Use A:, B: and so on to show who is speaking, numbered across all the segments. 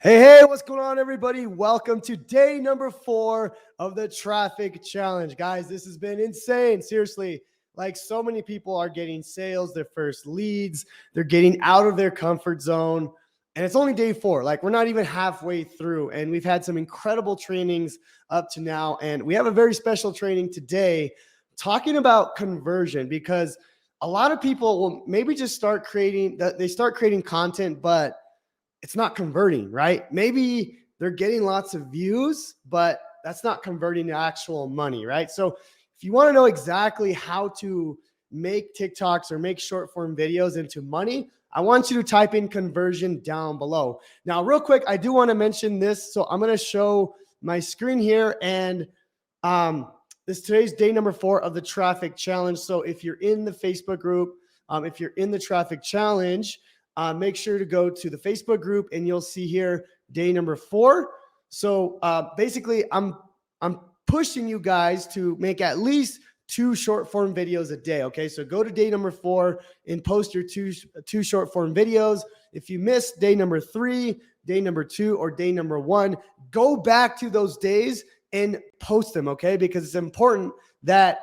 A: Hey, what's going on, everybody? Welcome to day number 4 of the traffic challenge. Guys, this has been insane. Seriously, like so many people are getting sales, their first leads, they're getting out of their comfort zone. And it's only day 4. Like we're not even halfway through. And we've had some incredible trainings up to now. And we have a very special training today talking about conversion, because a lot of people will maybe just start creating content, but it's not converting, right? Maybe they're getting lots of views, but that's not converting to actual money, right? So if you want to know exactly how to make TikToks or make short form videos into money, I want you to type in conversion down below. Now, real quick, I do want to mention this. So I'm going to show my screen here, and today's day number 4 of the traffic challenge. So if you're in the Facebook group, if you're in the traffic challenge, make sure to go to the Facebook group, and you'll see here day number 4. So basically, I'm pushing you guys to make at least 2 short form videos a day. Okay, so go to day number 4 and post your two short form videos. If you missed day number 3, day number 2, or day number 1, go back to those days and post them. Okay, because it's important that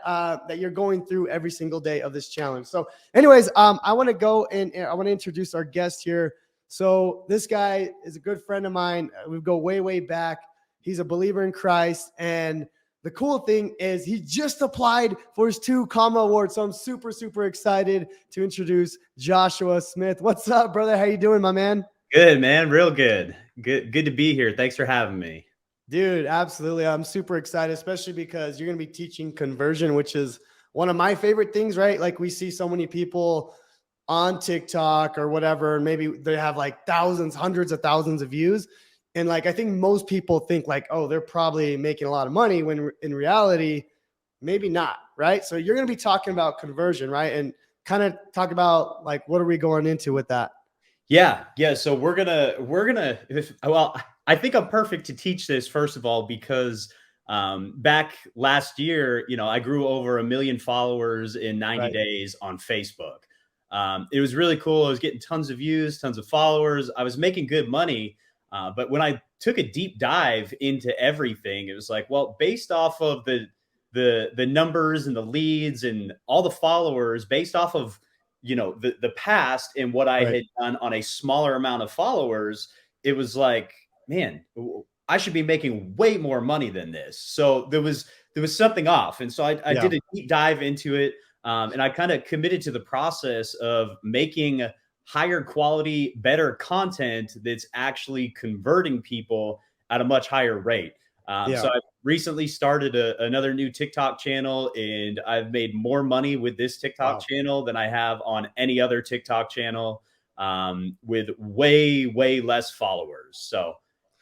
A: you're going through every single day of this challenge. So anyways, I want to go and I want to introduce our guest here. So this guy is a good friend of mine. We go way, way back. He's a believer in Christ. And the cool thing is he just applied for his 2 Comma Awards. So I'm super, super excited to introduce Joshua Smith. What's up, brother? How you doing, my man?
B: Good, man. Real good. Good to be here. Thanks for having me.
A: Dude, absolutely. I'm super excited, especially because you're going to be teaching conversion, which is one of my favorite things, right? Like we see so many people on TikTok or whatever, and maybe they have like thousands, hundreds of thousands of views. And like, I think most people think like, oh, they're probably making a lot of money, when in reality, maybe not, right? So you're going to be talking about conversion, right? And kind of talk about like, what are we going into with that?
B: Yeah. So we're gonna I think I'm perfect to teach this, first of all, because back last year, I grew over 1 million followers in 90
A: Right.
B: days on Facebook. It was really cool. I was getting tons of views, tons of followers. I was making good money. But when I took a deep dive into everything, it was like, well, based off of the numbers and the leads and all the followers, based off of the past and what I
A: Right.
B: had done on a smaller amount of followers, it was like, man, I should be making way more money than this. So there was something off. And so I
A: Yeah.
B: did a deep dive into it. And I kind of committed to the process of making higher quality, better content that's actually converting people at a much higher rate.
A: Yeah.
B: So I recently started another new TikTok channel, and I've made more money with this TikTok
A: Wow.
B: channel than I have on any other TikTok channel, with way, way less followers. So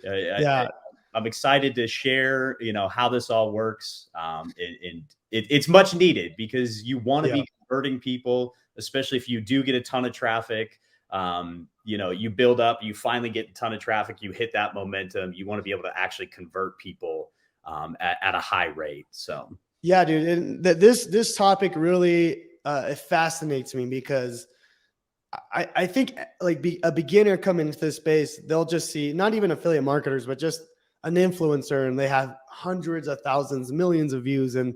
A: Yeah.
B: I'm excited to share, how this all works. And it's much needed, because you want to
A: Yeah.
B: be converting people, especially if you do get a ton of traffic. You build up, you finally get a ton of traffic, you hit that momentum. You want to be able to actually convert people at a high rate. So
A: Yeah, dude. And this topic really it fascinates me, because I think like a beginner coming into this space, they'll just see not even affiliate marketers, but just an influencer, and they have hundreds of thousands, millions of views, and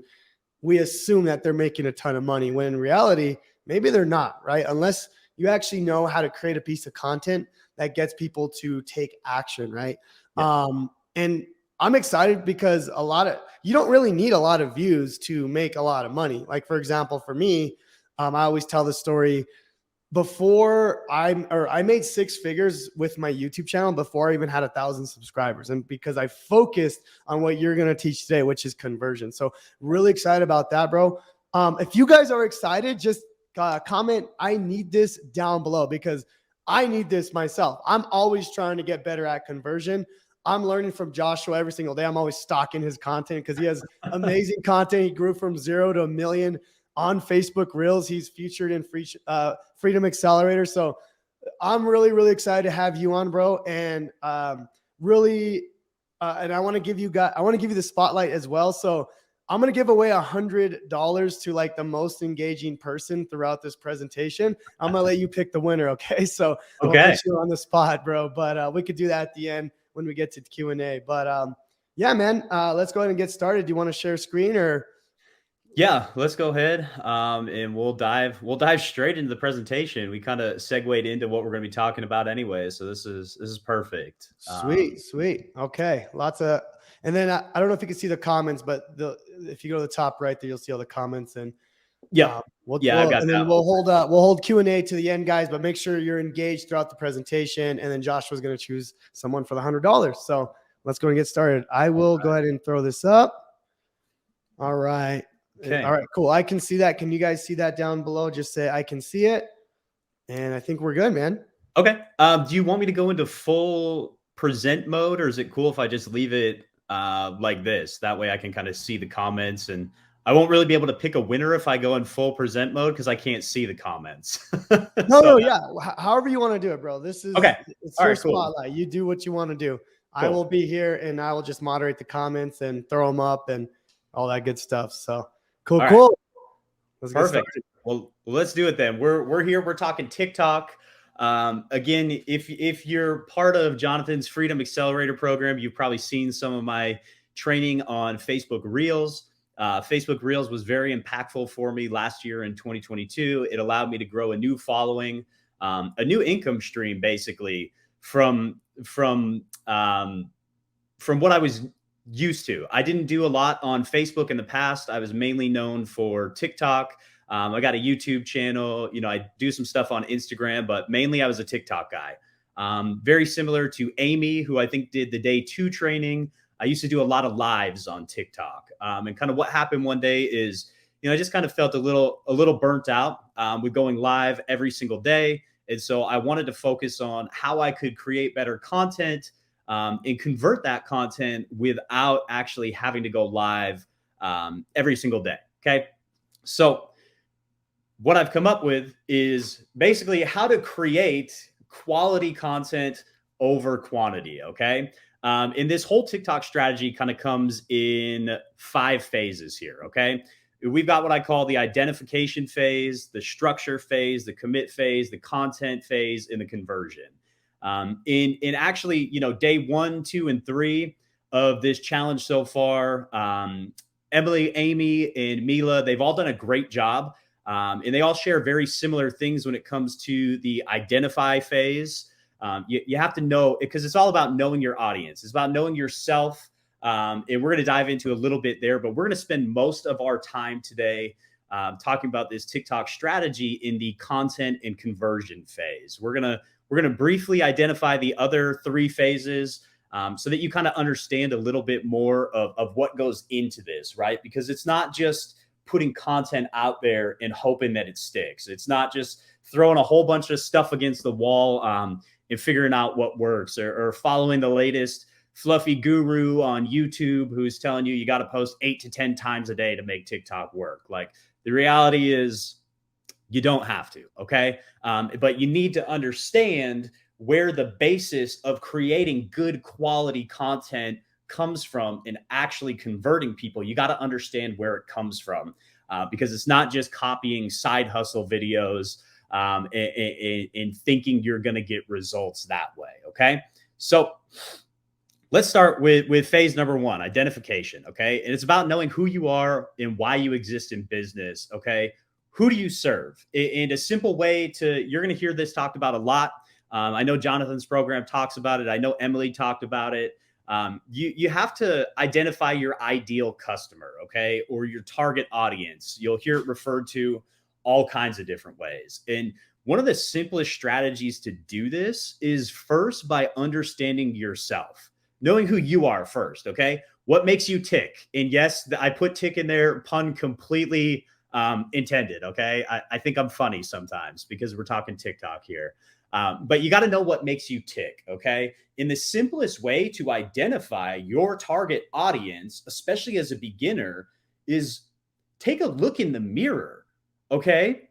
A: we assume that they're making a ton of money, when in reality, maybe they're not, right? Unless you actually know how to create a piece of content that gets people to take action, right?
B: yeah,
A: And I'm excited because you don't really need a lot of views to make a lot of money. Like for example, for me, I always tell the story. I made 6 figures with my YouTube channel before I even had 1,000 subscribers. And because I focused on what you're going to teach today, which is conversion. So really excited about that, bro. If you guys are excited, just comment, I need this, down below, because I need this myself. I'm always trying to get better at conversion. I'm learning from Joshua every single day. I'm always stalking his content because he has amazing content. He grew from 0 to 1 million on Facebook Reels. He's featured in Freedom Accelerator. So I'm really, really excited to have you on, bro. And and I want to give you the spotlight as well. So I'm going to give away $100 to like the most engaging person throughout this presentation. I'm going to let you pick the winner. Okay. So I'll
B: Okay.
A: put you on the spot, bro, but we could do that at the end when we get to the Q&A. But yeah, man, let's go ahead and get started. Do you want to share screen or?
B: Yeah, let's go ahead and we'll dive straight into the presentation. We kind of segued into what we're going to be talking about anyway, so this is perfect.
A: Sweet. Okay, lots of, and then I don't know if you can see the comments, but if you go to the top right there, you'll see all the comments, and
B: Yeah, I got
A: and then
B: that.
A: we'll hold Q&A to the end, guys. But make sure you're engaged throughout the presentation, and then Joshua's going to choose someone for the $100. So let's go and get started. I will go ahead and throw this up. All right.
B: Okay.
A: All right, cool. I can see that. Can you guys see that down below? Just say I can see it. And I think we're good, man.
B: Okay. Do you want me to go into full present mode, or is it cool if I just leave it like this? That way I can kind of see the comments, and I won't really be able to pick a winner if I go in full present mode because I can't see the comments.
A: No, yeah. However you want to do it, bro. This is
B: okay.
A: It's your spotlight. You do what you want to do. Cool. I will be here and I will just moderate the comments and throw them up and all that good stuff. So cool.
B: Right.
A: Let's
B: Perfect. Well, let's do it then. We're here. We're talking TikTok. Again, if you're part of Jonathan's Freedom Accelerator program, you've probably seen some of my training on Facebook Reels. Facebook Reels was very impactful for me last year in 2022. It allowed me to grow a new following, a new income stream, basically from what I was used to. I didn't do a lot on Facebook in the past. I was mainly known for TikTok. I got a YouTube channel. I do some stuff on Instagram, but mainly I was a TikTok guy. Very similar to Amy, who I think did the day 2 training. I used to do a lot of lives on TikTok. And kind of what happened one day is, I just kind of felt a little burnt out with going live every single day. And so I wanted to focus on how I could create better content and convert that content without actually having to go live every single day. Okay. So what I've come up with is basically how to create quality content over quantity. Okay. And this whole TikTok strategy kind of comes in 5 phases here. Okay. We've got what I call the identification phase, the structure phase, the commit phase, the content phase, and the conversion. In actually, day 1, 2, and 3 of this challenge so far, Emily, Amy, and Mila, they've all done a great job. And they all share very similar things when it comes to the identify phase. You have to know, because it's all about knowing your audience. It's about knowing yourself. And we're going to dive into a little bit there, but we're going to spend most of our time today talking about this TikTok strategy in the content and conversion phase. We're going to briefly identify the other 3 phases so that you kind of understand a little bit more of what goes into this, right? Because it's not just putting content out there and hoping that it sticks. It's not just throwing a whole bunch of stuff against the wall and figuring out what works, or following the latest fluffy guru on YouTube who's telling you got to post 8 to 10 times a day to make TikTok work. Like, the reality is you don't have to. Okay. But you need to understand where the basis of creating good quality content comes from and actually converting people. You got to understand where it comes from because it's not just copying side hustle videos and thinking you're going to get results that way. Okay. So let's start with phase number 1, identification. Okay. And it's about knowing who you are and why you exist in business. Okay. Who do you serve? And a simple way you're going to hear this talked about a lot. I know Jonathan's program talks about it. I know Emily talked about it. You have to identify your ideal customer, okay, or your target audience. You'll hear it referred to all kinds of different ways. And one of the simplest strategies to do this is first by understanding yourself, knowing who you are first, okay? What makes you tick? And yes, I put tick in there, pun completely intended, okay? I think I'm funny sometimes because we're talking TikTok here. But you got to know what makes you tick, okay? And the simplest way to identify your target audience, especially as a beginner, is take a look in the mirror, okay?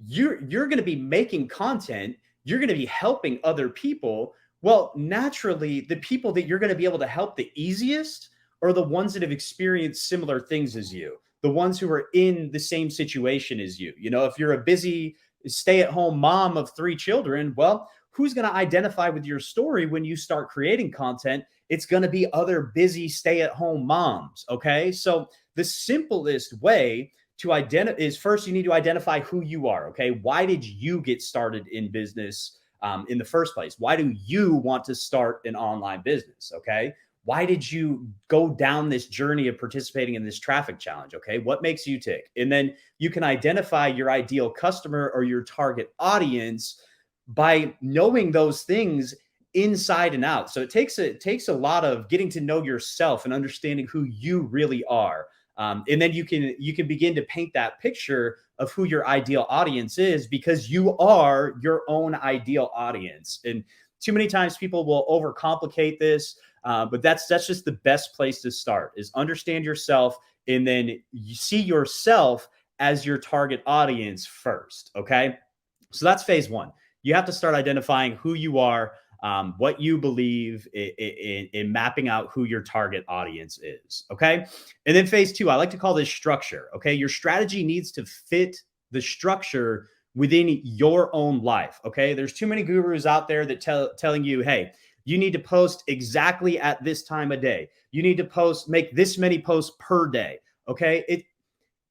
B: You're going to be making content. You're going to be helping other people. Well, naturally, the people that you're going to be able to help the easiest are the ones that have experienced similar things as you, the ones who are in the same situation as you. You know, if you're a busy stay-at-home mom of 3 children, well, who's going to identify with your story when you start creating content? It's going to be other busy stay-at-home moms. Okay. So the simplest way to identify is, first, you need to identify who you are. Okay. Why did you get started in business in the first place? Why do you want to start an online business? Okay. Why did you go down this journey of participating in this traffic challenge? Okay. What makes you tick? And then you can identify your ideal customer or your target audience by knowing those things inside and out. So it takes a lot of getting to know yourself and understanding who you really are. And then you can begin to paint that picture of who your ideal audience is, because you are your own ideal audience. And too many times people will overcomplicate this, but that's just the best place to start, is understand yourself, and then you see yourself as your target audience first. Okay, so that's phase one. You have to start identifying who you are, what you believe, in mapping out who your target audience is. Okay. And then phase two, I like to call this structure. Okay. Your strategy needs to fit the structure within your own life. Okay. There's too many gurus out there that telling you, hey, you need to post exactly at this time of day. You need to make this many posts per day. Okay.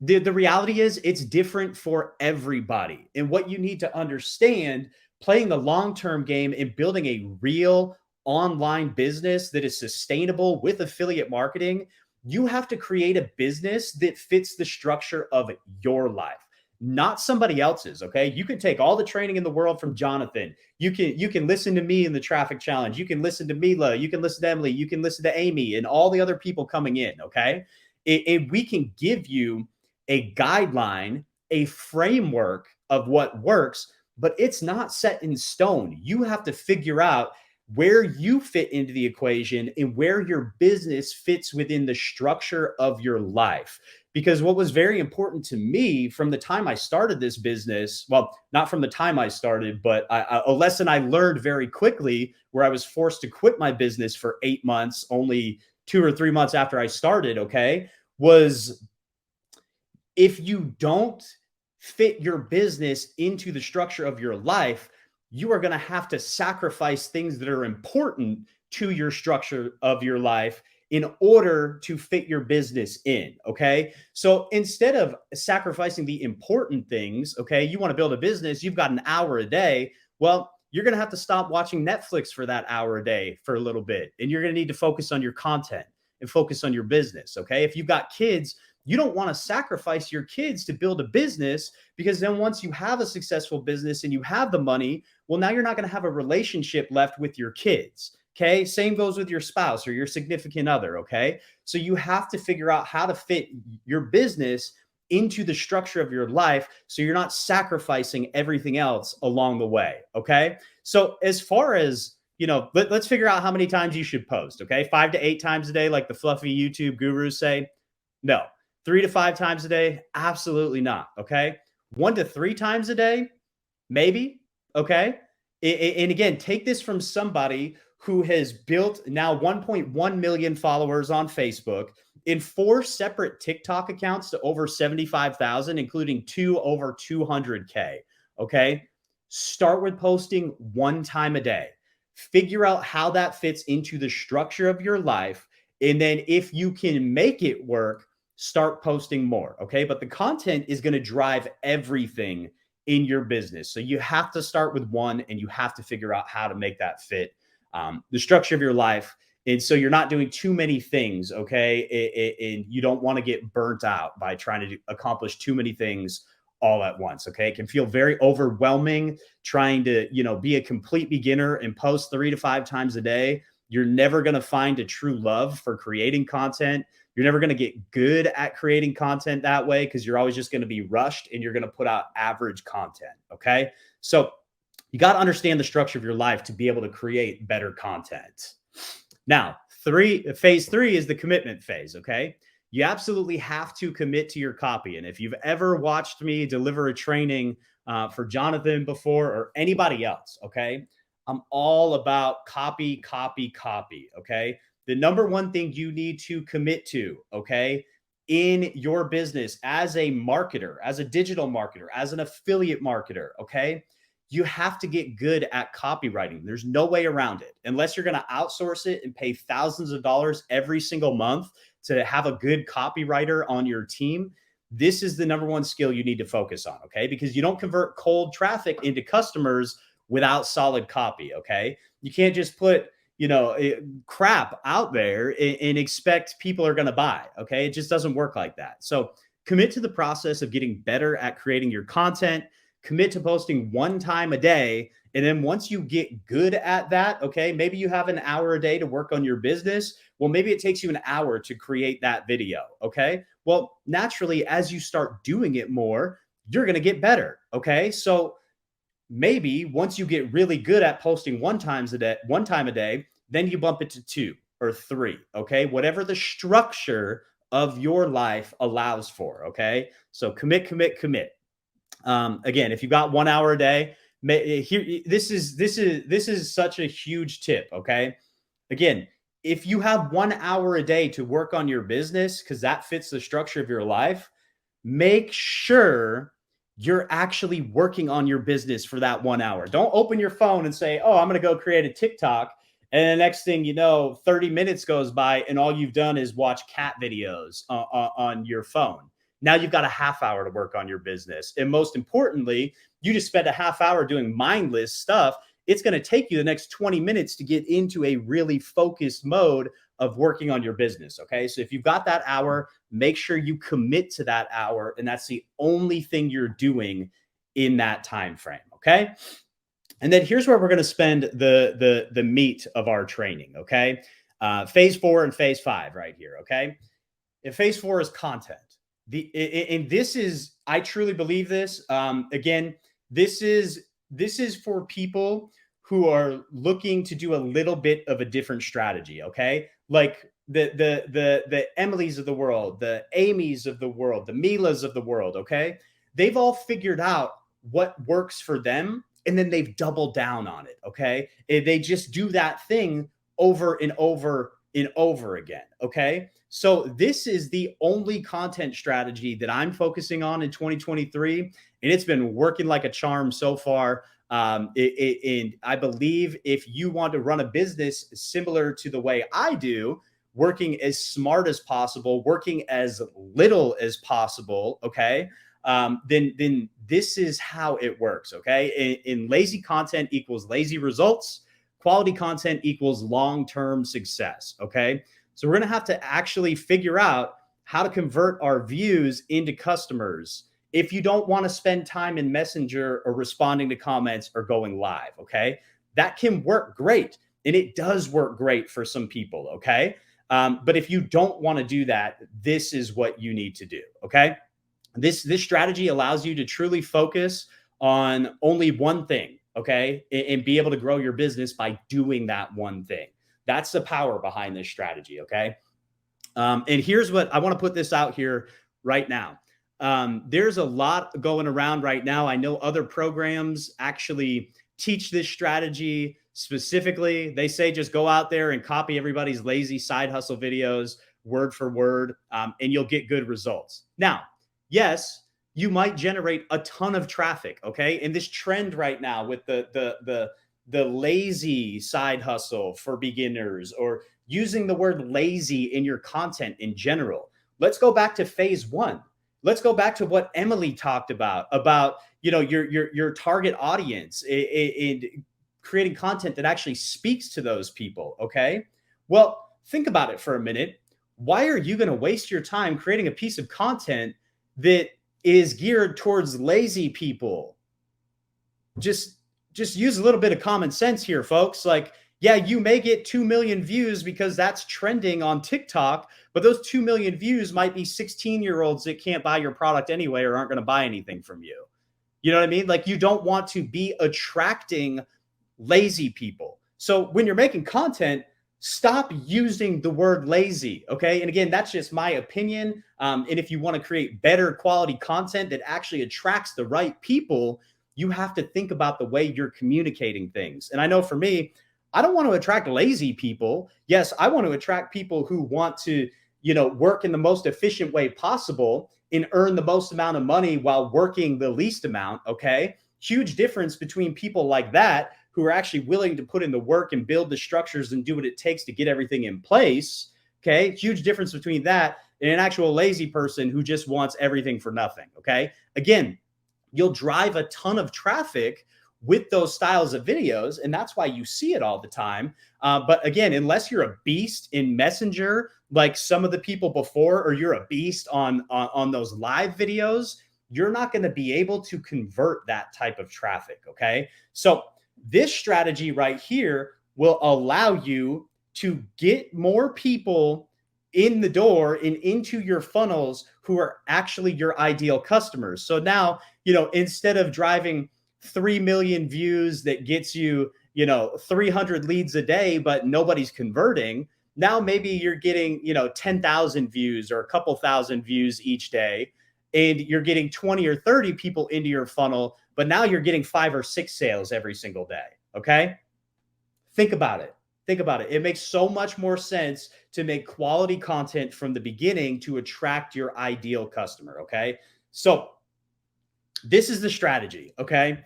B: The reality is it's different for everybody. And what you need to understand, playing the long-term game and building a real online business that is sustainable with affiliate marketing, you have to create a business that fits the structure of your life, not somebody else's. Okay. You can take all the training in the world from Jonathan. You can listen to me in the traffic challenge. You can listen to Mila. You can listen to Emily. You can listen to Amy and all the other people coming in. Okay. And we can give you a guideline, a framework of what works, but it's not set in stone. You have to figure out where you fit into the equation and where your business fits within the structure of your life. Because what was very important to me from the time I started this business, well, not from the time I started, but a lesson I learned very quickly, where I was forced to quit my business for 8 months, only 2 or 3 months after I started, okay, was, if you don't fit your business into the structure of your life, you are going to have to sacrifice things that are important to your structure of your life in order to fit your business in. Okay. So instead of sacrificing the important things, okay, you want to build a business, you've got an hour a day. Well, you're going to have to stop watching Netflix for that hour a day for a little bit. And you're going to need to focus on your content and focus on your business. Okay. If you've got kids, you don't want to sacrifice your kids to build a business, because then once you have a successful business and you have the money, well, now you're not going to have a relationship left with your kids. Okay. Same goes with your spouse or your significant other. Okay. So you have to figure out how to fit your business into the structure of your life, so you're not sacrificing everything else along the way. Okay. So as far as, let's figure out how many times you should post. Okay. 5 to 8 times a day, like the fluffy YouTube gurus say. No. 3 to 5 times a day? Absolutely not. Okay. 1 to 3 times a day? Maybe. Okay. And again, take this from somebody who has built now 1.1 million followers on Facebook, in 4 separate TikTok accounts to over 75,000, including 2 over 200K. Okay. Start with posting 1 time a day. Figure out how that fits into the structure of your life. And then if you can make it work, start posting more. Okay. But the content is going to drive everything in your business. So you have to start with 1, and you have to figure out how to make that fit the structure of your life. And so you're not doing too many things. Okay. And you don't want to get burnt out by trying to accomplish too many things all at once. Okay. It can feel very overwhelming trying to, be a complete beginner and post 3 to 5 times a day. You're never going to find a true love for creating content. You're never going to get good at creating content that way, because you're always just going to be rushed and you're going to put out average content. Okay. So you got to understand the structure of your life to be able to create better content. Now, phase 3 is the commitment phase. Okay. You absolutely have to commit to your copy. And if you've ever watched me deliver a training for Jonathan before, or anybody else, okay, I'm all about copy, copy, copy. Okay. the number one thing you need to commit to, okay, in your business as a marketer, as a digital marketer, as an affiliate marketer, okay, you have to get good at copywriting. There's no way around it unless you're going to outsource it and pay thousands of dollars every single month to have a good copywriter on your team. This is the number one skill you need to focus on, okay? Because you don't convert cold traffic into customers without solid copy, okay? You can't just put, crap out there and expect people are going to buy, okay? It just doesn't work like that. So commit to the process of getting better at creating your content. Commit to posting one time a day. And then once you get good at that, okay, maybe you have an hour a day to work on your business. Well, maybe it takes you an hour to create that video, okay? Well, naturally, as you start doing it more, you're going to get better, okay? So maybe once you get really good at posting one time a day, then you bump it to 2 or 3, okay? Whatever the structure of your life allows for, okay? So commit. Again, if you got 1 hour a day, this is such a huge tip, okay? Again, if you have 1 hour a day to work on your business, because that fits the structure of your life, make sure you're actually working on your business for that 1 hour. Don't open your phone and say, oh, I'm going to go create a TikTok. And the next thing you know, 30 minutes goes by and all you've done is watch cat videos on your phone. Now you've got a half hour to work on your business. And most importantly, you just spent a half hour doing mindless stuff. It's going to take you the next 20 minutes to get into a really focused mode of working on your business. Okay. So if you've got that hour, make sure you commit to that hour. And that's the only thing you're doing in that time frame. Okay. And then here's where we're going to spend the meat of our training. Okay. Phase 4 and phase 5 right here. Okay. And phase 4 is content. And this is, I truly believe this. Again, this is for people who are looking to do a little bit of a different strategy. Okay. Like the Emilys of the world, the Amy's of the world, the Milas of the world. Okay. They've all figured out what works for them. And then they've doubled down on it. Okay. And they just do that thing over and over and over again. Okay. So this is the only content strategy that I'm focusing on in 2023. And it's been working like a charm so far. And I believe if you want to run a business similar to the way I do, working as smart as possible, working as little as possible, okay, then this is how it works, okay? In lazy content equals lazy results. Quality content equals long-term success, okay? So we're going to have to actually figure out how to convert our views into customers if you don't want to spend time in Messenger or responding to comments or going live, okay? That can work great, and it does work great for some people, okay? But if you don't want to do that, this is what you need to do, okay? This strategy allows you to truly focus on only one thing, okay? And be able to grow your business by doing that one thing. That's the power behind this strategy, okay? And here's what I want to put this out here right now. There's a lot going around right now. I know other programs actually teach this strategy specifically. They say just go out there and copy everybody's lazy side hustle videos word for word, and you'll get good results. Now, yes, you might generate a ton of traffic, okay? And this trend right now with the lazy side hustle for beginners, or using the word lazy in your content in general. Let's go back to phase 1. Let's go back to what Emily talked about, your target audience and creating content that actually speaks to those people, okay? Well, think about it for a minute. Why are you going to waste your time creating a piece of content that is geared towards lazy people? Just use a little bit of common sense here, folks. Like, yeah, you may get 2 million views because that's trending on TikTok, but those 2 million views might be 16-year-olds that can't buy your product anyway or aren't going to buy anything from you. You know what I mean? Like, you don't want to be attracting lazy people. So when you're making content, stop using the word lazy, okay? And again, that's just my opinion. And if you want to create better quality content that actually attracts the right people, you have to think about the way you're communicating things. And I know for me, I don't want to attract lazy people. Yes, I want to attract people who want to, work in the most efficient way possible and earn the most amount of money while working the least amount. Okay. Huge difference between people like that who are actually willing to put in the work and build the structures and do what it takes to get everything in place. Okay. Huge difference between that and an actual lazy person who just wants everything for nothing. Okay. Again, you'll drive a ton of traffic with those styles of videos, and that's why you see it all the time. But again, unless you're a beast in Messenger, like some of the people before, or you're a beast on those live videos, you're not going to be able to convert that type of traffic. Okay. So this strategy right here will allow you to get more people in the door and into your funnels who are actually your ideal customers. So now, instead of driving 3 million views that gets you, 300 leads a day, but nobody's converting. Now maybe you're getting, 10,000 views or a couple thousand views each day, and you're getting 20 or 30 people into your funnel, but now you're getting 5 or 6 sales every single day. Okay. Think about it. It makes so much more sense to make quality content from the beginning to attract your ideal customer. Okay. So this is the strategy. Okay.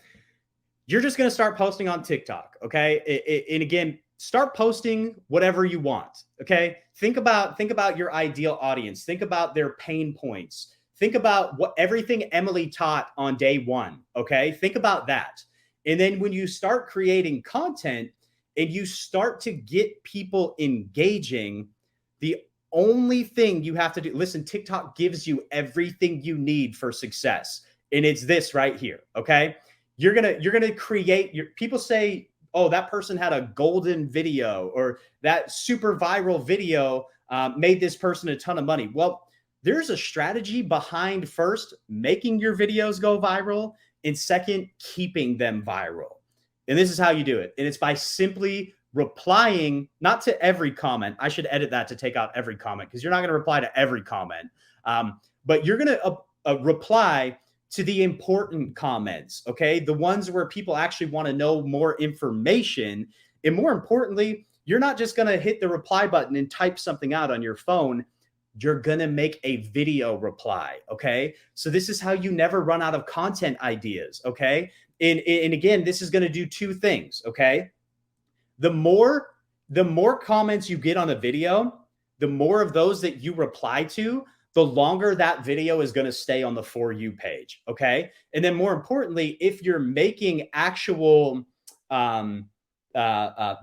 B: You're just going to start posting on TikTok. Okay. And again, start posting whatever you want. Okay. Think about your ideal audience. Think about their pain points. Think about everything Emily taught on day one. Okay. Think about that. And then when you start creating content and you start to get people engaging, the only thing you have to do, listen, TikTok gives you everything you need for success. And it's this right here. Okay. You're going to create people say, oh, that person had a golden video, or that super viral video made this person a ton of money. Well, there's a strategy behind first making your videos go viral, and second, keeping them viral. And this is how you do it. And it's by simply replying, not to every comment. I should edit that to take out every comment, because you're not going to reply to every comment. But you're going to reply to the important comments, okay? The ones where people actually want to know more information. And more importantly, you're not just going to hit the reply button and type something out on your phone. You're going to make a video reply, okay? So this is how you never run out of content ideas, okay? And again, this is going to do 2 things, okay? The more comments you get on a video, the more of those that you reply to, the longer that video is going to stay on the For You page. Okay. And then more importantly, if you're making actual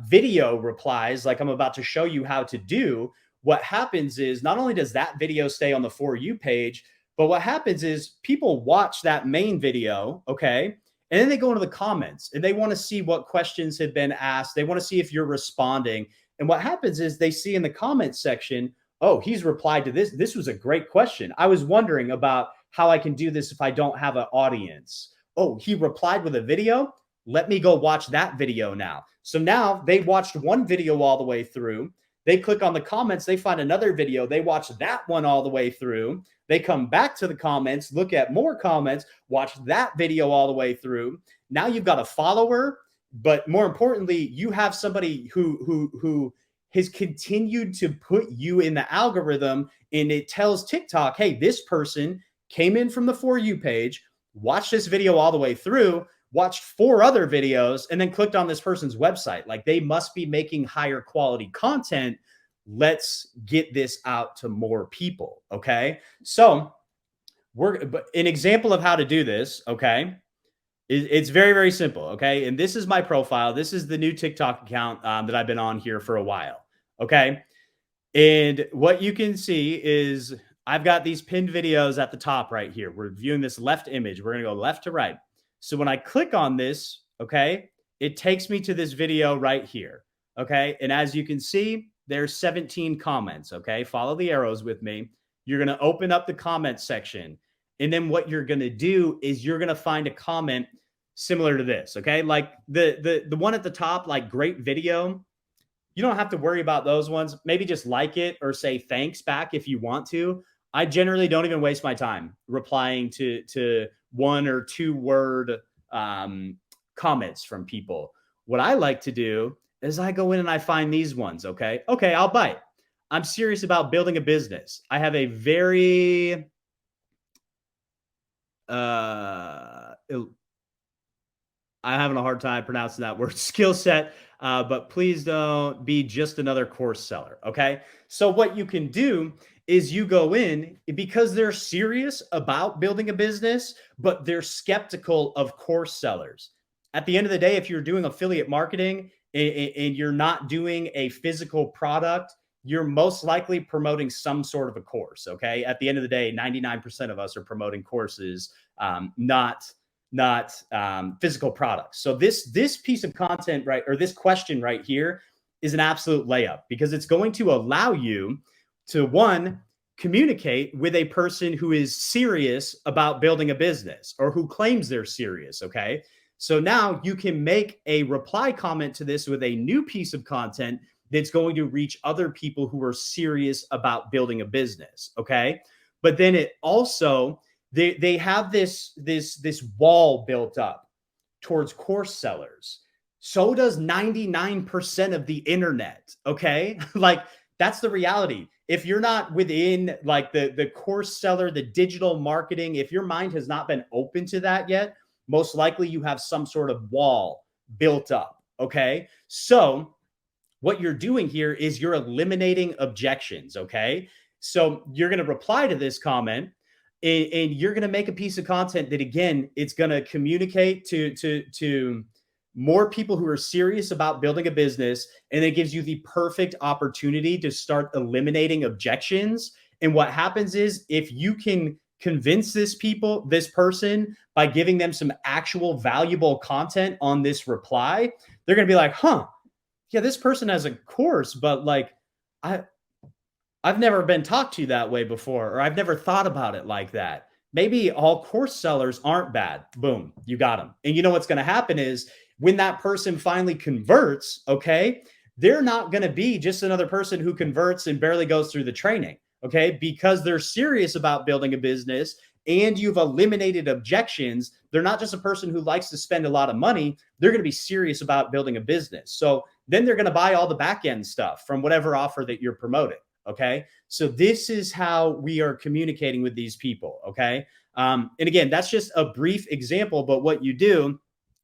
B: video replies, like I'm about to show you how to do, what happens is not only does that video stay on the For You page, but what happens is people watch that main video. Okay. And then they go into the comments and they want to see what questions have been asked. They want to see if you're responding. And what happens is they see in the comments section, oh, he's replied to this. This was a great question. I was wondering about how I can do this if I don't have an audience. Oh, he replied with a video. Let me go watch that video now. So now they watched one video all the way through. They click on the comments. They find another video. They watch that one all the way through. They come back to the comments, look at more comments, watch that video all the way through. Now you've got a follower, but more importantly, you have somebody who has continued to put you in the algorithm, and it tells TikTok, hey, this person came in from the For You page, watched this video all the way through, watched 4 other videos, and then clicked on this person's website. Like, they must be making higher quality content. Let's get this out to more people. Okay. So but an example of how to do this. Okay. It's very, very simple. Okay. And this is my profile. This is the new TikTok account that I've been on here for a while. Okay. And what you can see is I've got these pinned videos at the top right here. We're viewing this left image. We're going to go left to right. So when I click on this, okay, it takes me to this video right here. Okay. And as you can see, there's 17 comments. Okay. Follow the arrows with me. You're going to open up the comment section. And then what you're going to do is you're going to find a comment similar to this. Okay. Like the one at the top, like great video. You don't have to worry about those ones. Maybe just like it or say thanks back if you want to. I generally don't even waste my time replying to 1 or 2 word comments from people. What I like to do is I go in and I find these ones. Okay. Okay. I'll bite. I'm serious about building a business. I have a very, I'm having a hard time pronouncing that word, skill set, but please don't be just another course seller. Okay. So, what you can do is you go in because they're serious about building a business, but they're skeptical of course sellers. At the end of the day, if you're doing affiliate marketing and you're not doing a physical product, you're most likely promoting some sort of a course. Okay. At the end of the day, 99% of us are promoting courses, not physical products. So this piece of content, right, or this question right here is an absolute layup because it's going to allow you to, one, communicate with a person who is serious about building a business or who claims they're serious. Okay. So now you can make a reply comment to this with a new piece of content that's going to reach other people who are serious about building a business. Okay. But then it also, they have this wall built up towards course sellers. So does 99% of the internet. Okay. Like that's the reality. If you're not within like the course seller, the digital marketing, if your mind has not been open to that yet, most likely you have some sort of wall built up. Okay. So what you're doing here is you're eliminating objections. Okay. So you're going to reply to this comment and you're going to make a piece of content that, again, it's going to communicate to more people who are serious about building a business. And it gives you the perfect opportunity to start eliminating objections. And what happens is if you can convince this person by giving them some actual valuable content on this reply, they're going to be like, huh, yeah, this person has a course, but like, I've never been talked to that way before, or I've never thought about it like that. Maybe all course sellers aren't bad. Boom, you got them. And you know what's going to happen is when that person finally converts, okay, they're not going to be just another person who converts and barely goes through the training, okay, because they're serious about building a business and you've eliminated objections. They're not just a person who likes to spend a lot of money. They're going to be serious about building a business. So then they're going to buy all the back end stuff from whatever offer that you're promoting. Okay. So this is how we are communicating with these people. Okay. And again, that's just a brief example, but what you do,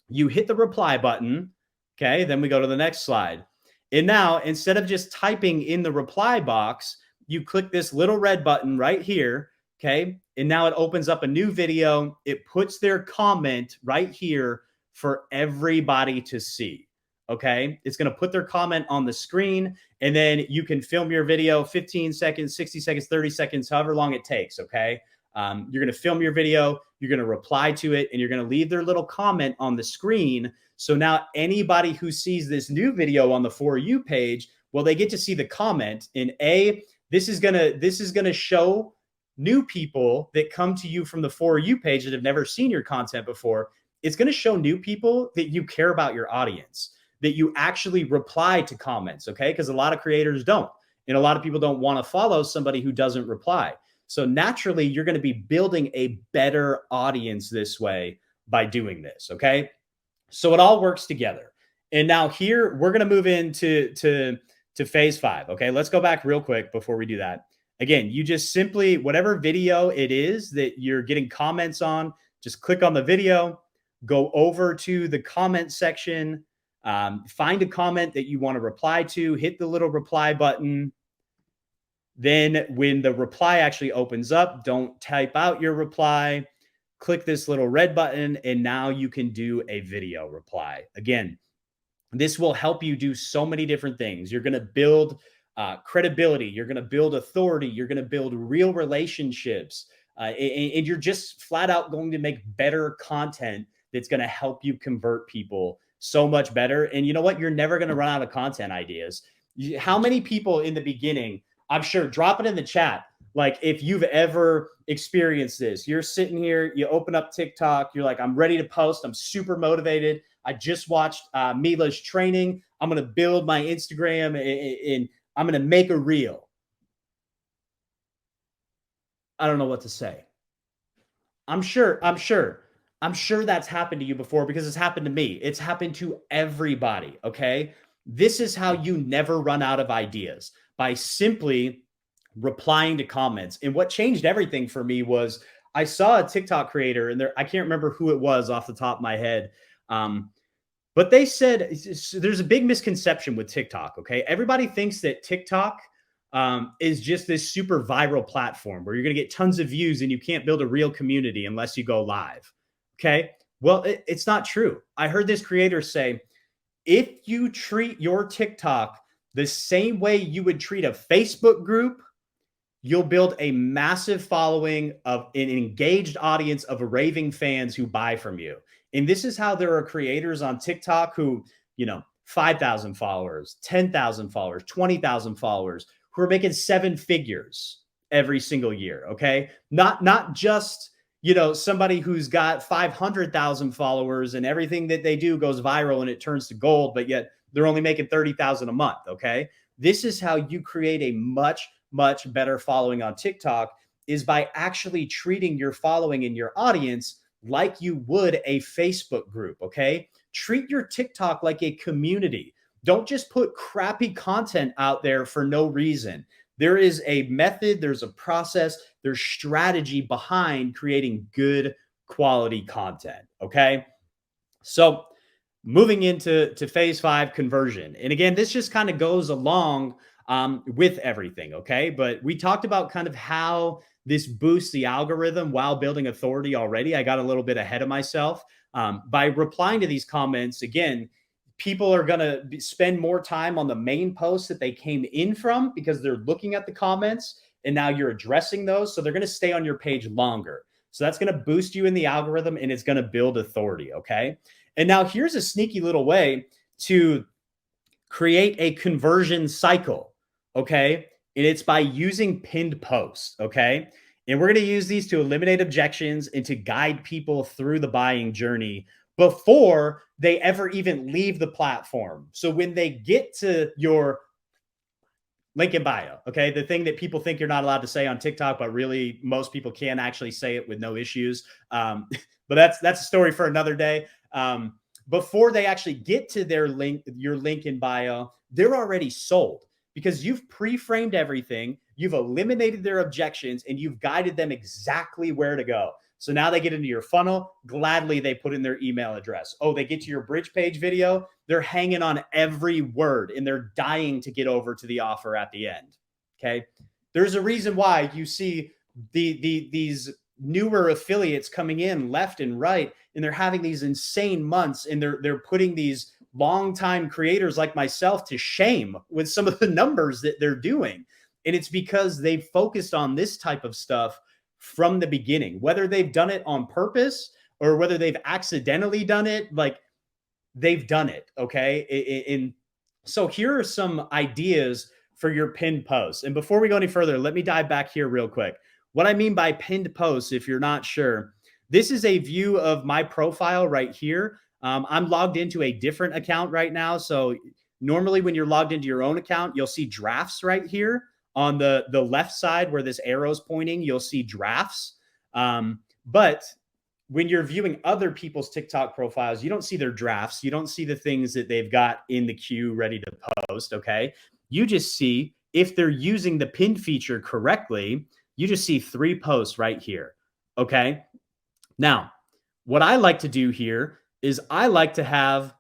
B: you hit the reply button. Okay. Then we go to the next slide. And now instead of just typing in the reply box, you click this little red button right here. Okay. And now it opens up a new video. It puts their comment right here for everybody to see. Okay. It's going to put their comment on the screen and then you can film your video 15 seconds, 60 seconds, 30 seconds, however long it takes. Okay. You're going to film your video, you're going to reply to it, and you're going to leave their little comment on the screen. So now anybody who sees this new video on the For You page, well, they get to see the comment. And this is going to show new people that come to you from the For You page that have never seen your content before. It's going to show new people that you care about your audience, that you actually reply to comments, okay? Because a lot of creators don't. And a lot of people don't want to follow somebody who doesn't reply. So naturally, you're going to be building a better audience this way by doing this, okay? So it all works together. And now here, we're going to move into phase 5, okay? Let's go back real quick before we do that. Again, you just simply, whatever video it is that you're getting comments on, just click on the video, go over to the comment section, find a comment that you want to reply to, hit the little reply button. Then when the reply actually opens up, don't type out your reply, click this little red button, and now you can do a video reply. Again, this will help you do so many different things. You're going to build credibility. You're going to build authority. You're going to build real relationships. And you're just flat out going to make better content that's going to help you convert people so much better. And you know what? You're never going to run out of content ideas. How many people in the beginning, I'm sure, drop it in the chat. Like if you've ever experienced this, you're sitting here, you open up TikTok, you're like, I'm ready to post. I'm super motivated. I just watched Mila's training. I'm going to build my Instagram and I'm going to make a reel. I don't know what to say. I'm sure that's happened to you before because it's happened to me. It's happened to everybody. Okay. This is how you never run out of ideas, by simply replying to comments. And what changed everything for me was I saw a TikTok creator, and I can't remember who it was off the top of my head. But they said there's a big misconception with TikTok. Okay. Everybody thinks that TikTok is just this super viral platform where you're going to get tons of views and you can't build a real community unless you go live. Okay. Well, it's not true. I heard this creator say, if you treat your TikTok the same way you would treat a Facebook group, you'll build a massive following of an engaged audience of raving fans who buy from you. And this is how there are creators on TikTok who, 5,000 followers, 10,000 followers, 20,000 followers, who are making seven figures every single year. Okay. Not just, somebody who's got 500,000 followers and everything that they do goes viral and it turns to gold, but yet they're only making 30,000 a month. Okay. This is how you create a much better following on TikTok, is by actually treating your following and your audience like you would a Facebook group. Okay. Treat your TikTok like a community. Don't just put crappy content out there for no reason. There is a method, there's a process, there's strategy behind creating good quality content. Okay. So moving into phase 5, conversion. And again, this just kind of goes along with everything. Okay. But we talked about kind of how this boosts the algorithm while building authority already. I got a little bit ahead of myself. By replying to these comments, again, people are going to spend more time on the main post that they came in from because they're looking at the comments and now you're addressing those. So they're going to stay on your page longer. So that's going to boost you in the algorithm and it's going to build authority. Okay. And now here's a sneaky little way to create a conversion cycle. Okay. And it's by using pinned posts. Okay. And we're going to use these to eliminate objections and to guide people through the buying journey before they ever even leave the platform. So when they get to your link in bio, okay, the thing that people think you're not allowed to say on TikTok, but really most people can actually say it with no issues. But that's a story for another day. Before they actually get to their link, your link in bio, they're already sold because you've pre-framed everything, you've eliminated their objections, and you've guided them exactly where to go. So now they get into your funnel, gladly they put in their email address. Oh, they get to your bridge page video, they're hanging on every word and they're dying to get over to the offer at the end. Okay. There's a reason why you see these newer affiliates coming in left and right, and they're having these insane months, and they're putting these longtime creators like myself to shame with some of the numbers that they're doing. And it's because they've focused on this type of stuff from the beginning, whether they've done it on purpose or whether they've accidentally done it, like they've done it. Okay. And so here are some ideas for your pinned posts. And before we go any further, let me dive back here real quick. What I mean by pinned posts, if you're not sure, this is a view of my profile right here. I'm logged into a different account right now. So normally when you're logged into your own account, you'll see drafts right here. On the left side where this arrow is pointing, you'll see drafts. But when you're viewing other people's TikTok profiles, you don't see their drafts. You don't see the things that they've got in the queue ready to post. Okay. You just see if they're using the pinned feature correctly, you just see 3 posts right here. Okay. Now, what I like to do here is I like to have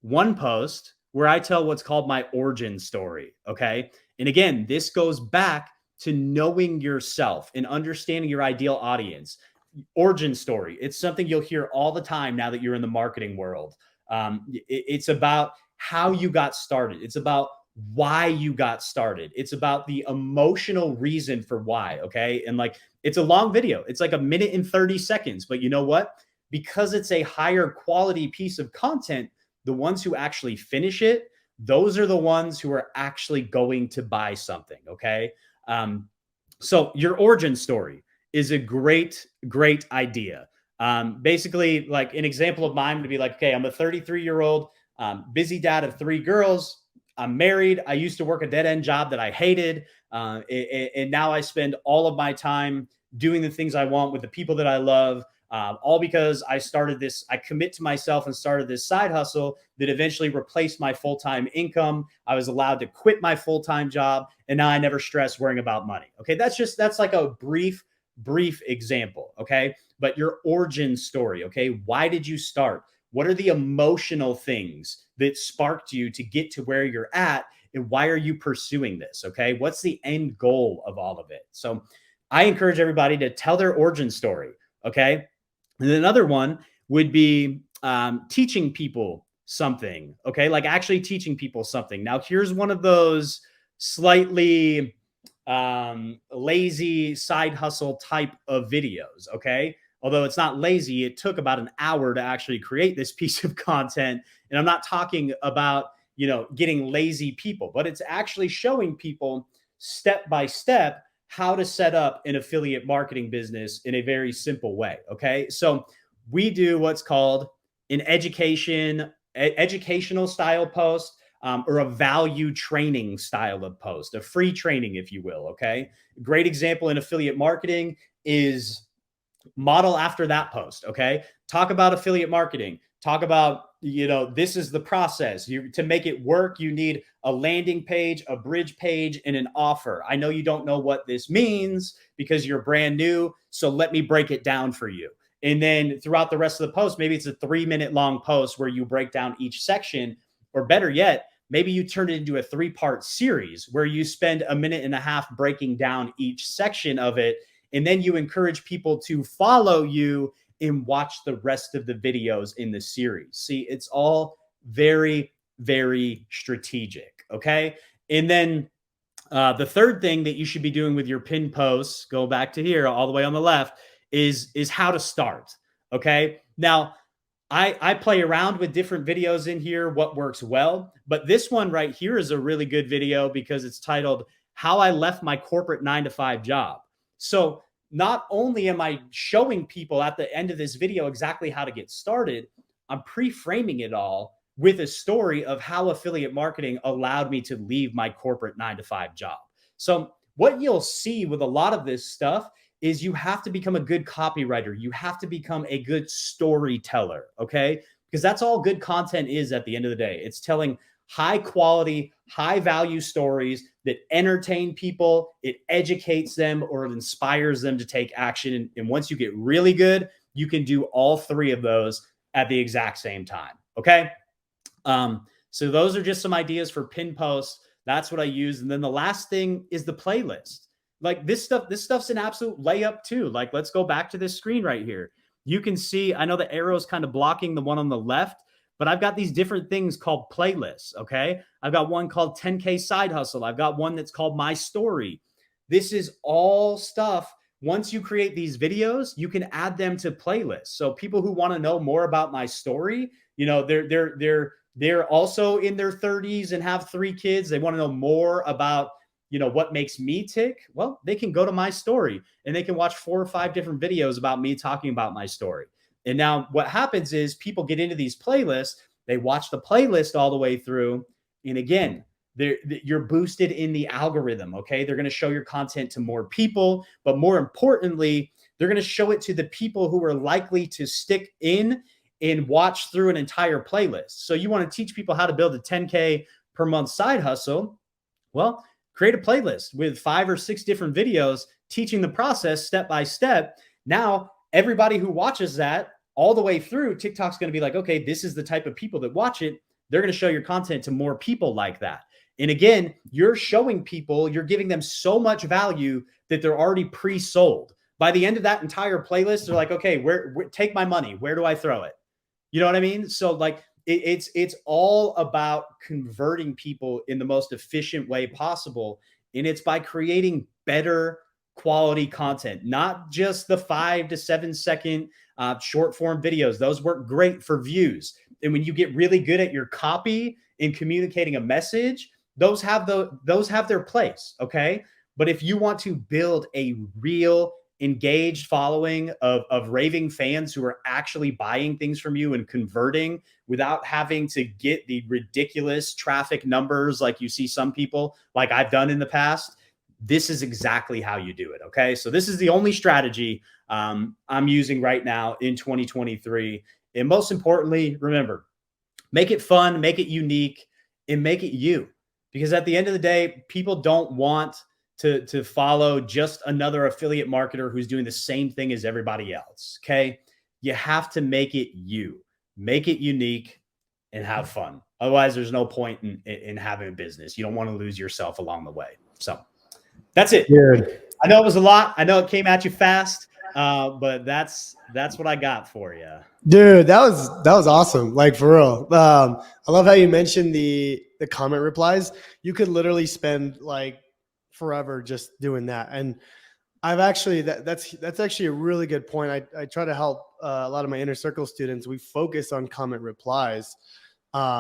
B: one post where I tell what's called my origin story. Okay. And again, this goes back to knowing yourself and understanding your ideal audience. Origin story. It's something you'll hear all the time now that you're in the marketing world. It's about how you got started. It's about why you got started. It's about the emotional reason for why. Okay. And like, it's a long video. It's like 1 minute and 30 seconds. But you know what? Because it's a higher quality piece of content, the ones who actually finish it, those are the ones who are actually going to buy something. Okay. So your origin story is a great idea. Basically, like an example of mine would be like, okay, I'm a 33-year-old busy dad of 3 girls. I'm married. I used to work a dead end job that I hated. And now I spend all of my time doing the things I want with the people that I love. all because I commit to myself and started this side hustle that eventually replaced my full-time income. I was allowed to quit my full-time job, and now I never stress worrying about money. Okay. That's like a brief example. Okay. But your origin story. Okay. Why did you start? What are the emotional things that sparked you to get to where you're at? And why are you pursuing this? Okay. What's the end goal of all of it? So I encourage everybody to tell their origin story. Okay. And then another one would be teaching people something. Okay. Like actually teaching people something. Now, here's one of those slightly lazy side hustle type of videos. Okay. Although it's not lazy, it took about an hour to actually create this piece of content. And I'm not talking about, getting lazy people, but it's actually showing people step by step how to set up an affiliate marketing business in a very simple way. Okay. So we do what's called an educational style post, or a value training style of post, a free training, if you will. Okay. Great example in affiliate marketing is model after that post. Okay. Talk about affiliate marketing. Talk about, this is the process. To make it work, you need a landing page, a bridge page, and an offer. I know you don't know what this means because you're brand new. So let me break it down for you. And then throughout the rest of the post, maybe it's a 3-minute long post where you break down each section, or better yet, maybe you turn it into a 3-part series where you spend a minute and a half breaking down each section of it. And then you encourage people to follow you and watch the rest of the videos in the series. See, it's all very, very strategic. Okay. And then the third thing that you should be doing with your pin posts, go back to here all the way on the left, is how to start. Okay. Now, I play around with different videos in here, what works well, but this one right here is a really good video because it's titled How I Left My Corporate 9-to-5 Job. So not only am I showing people at the end of this video exactly how to get started, I'm pre-framing it all with a story of how affiliate marketing allowed me to leave my corporate 9-to-5 job. So what you'll see with a lot of this stuff is you have to become a good copywriter. You have to become a good storyteller, okay? Because that's all good content is at the end of the day. It's telling high quality, high value stories that entertain people, it educates them, or it inspires them to take action. And once you get really good, you can do all three of those at the exact same time, okay? So those are just some ideas for pin posts. That's what I use. And then the last thing is the playlist. Like this stuff's an absolute layup too. Like, let's go back to this screen right here. You can see, I know the arrow is kind of blocking the one on the left, but I've got these different things called playlists. Okay. I've got one called 10K Side Hustle. I've got one that's called My Story. This is all stuff. Once you create these videos, you can add them to playlists. So people who want to know more about my story, they're also in their 30s and have 3 kids. They want to know more about, what makes me tick. Well, they can go to My Story and they can watch 4 or 5 different videos about me talking about my story. And now what happens is people get into these playlists, they watch the playlist all the way through. And again, you're boosted in the algorithm. Okay. They're going to show your content to more people, but more importantly, they're going to show it to the people who are likely to stick in and watch through an entire playlist. So you want to teach people how to build a 10K per month side hustle. Well, create a playlist with 5 or 6 different videos teaching the process step by step. Now, everybody who watches that all the way through, TikTok's going to be like, okay, this is the type of people that watch it. They're going to show your content to more people like that. And again, you're showing people, you're giving them so much value that they're already pre-sold. By the end of that entire playlist, they're like, okay, where take my money. Where do I throw it? You know what I mean? So like it's all about converting people in the most efficient way possible. And it's by creating better quality content, not just the 5 to 7 second short form videos. Those work great for views. And when you get really good at your copy and communicating a message, those have their place. Okay. But if you want to build a real engaged following of raving fans who are actually buying things from you and converting without having to get the ridiculous traffic numbers like you see some people, like I've done in the past, this is exactly how you do it. Okay. So this is the only strategy I'm using right now in 2023. And most importantly, remember, make it fun, make it unique, and make it you. Because at the end of the day, people don't want to follow just another affiliate marketer who's doing the same thing as everybody else. Okay. You have to make it you, make it unique, and have fun. Otherwise, there's no point in having a business. You don't want to lose yourself along the way. So that's it.
A: Dude.
B: I know it was a lot. I know it came at you fast, but that's what I got for you.
A: Dude, that was awesome. Like, for real. I love how you mentioned the comment replies. You could literally spend like forever just doing that. And I've actually that's actually a really good point. I try to help a lot of my inner circle students. We focus on comment replies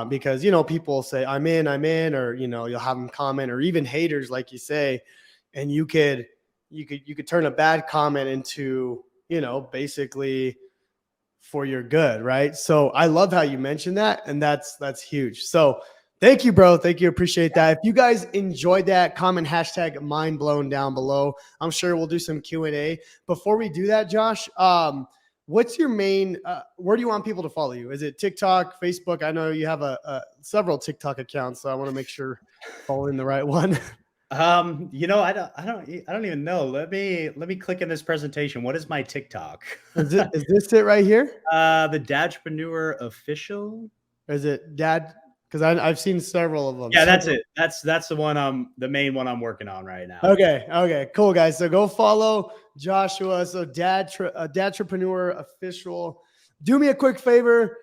A: because, you know, people say I'm in, or, you know, you'll have them comment, or even haters, like you say, and you could turn a bad comment into, you know, basically for your good, right? So I love how you mentioned that, and that's huge. So thank you, bro. Thank you. Appreciate that. If you guys enjoyed that, comment hashtag mind blown down below. I'm sure we'll do some Q&A. Before we do that, Josh, what's your main, where do you want people to follow you? Is it TikTok, Facebook? I know you have several TikTok accounts, so I want to make sure following the right one.
B: You know, I don't even know. Let me click in this presentation. What is my TikTok?
A: Is this it right here?
B: The Dadtreprenewer official.
A: Or is it Dad? Because I've seen several of them.
B: Yeah, that's it. That's the one the main one I'm working on right now.
A: Okay, cool, guys. So go follow Joshua. So Dadtreprenewer official. Do me a quick favor.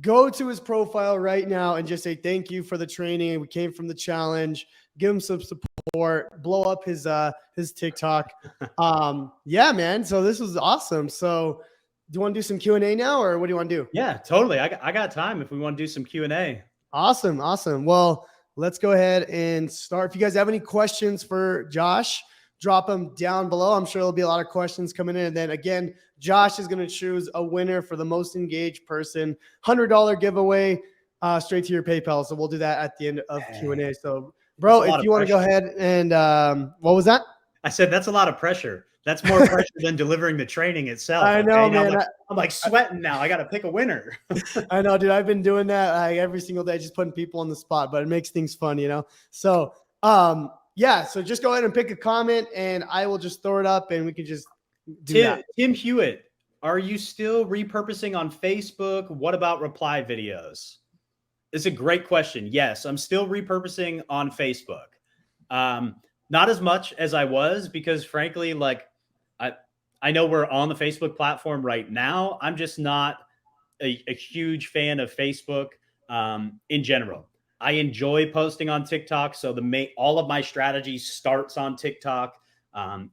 A: Go to his profile right now and just say thank you for the training. We came from the challenge. Give him some support. Blow up his TikTok. Yeah, man. So this was awesome. So do you want to do some Q&A now, or what do you want to do?
B: Yeah, totally. I got time if we want to do some Q&A.
A: Awesome. Well, let's go ahead and start. If you guys have any questions for Josh, drop them down below. I'm sure there'll be a lot of questions coming in. And then again, Josh is going to choose a winner for the most engaged person. $100 giveaway straight to your PayPal. So we'll do that at the end of Q&A. So, bro, if you want to go ahead and what was that?
B: I said that's a lot of pressure. That's more pressure than delivering the training itself.
A: I know, man.
B: I'm like sweating now. I got to pick a winner.
A: I know, dude. I've been doing that every single day, just putting people on the spot, but it makes things fun, you know? So, yeah. So just go ahead and pick a comment, and I will just throw it up, and we can just do that.
B: Tim Hewitt, are you still repurposing on Facebook? What about reply videos? It's a great question. Yes, I'm still repurposing on Facebook. Not as much as I was, because frankly, like I know we're on the Facebook platform right now. I'm just not a huge fan of Facebook in general. I enjoy posting on TikTok. So all of my strategy starts on TikTok.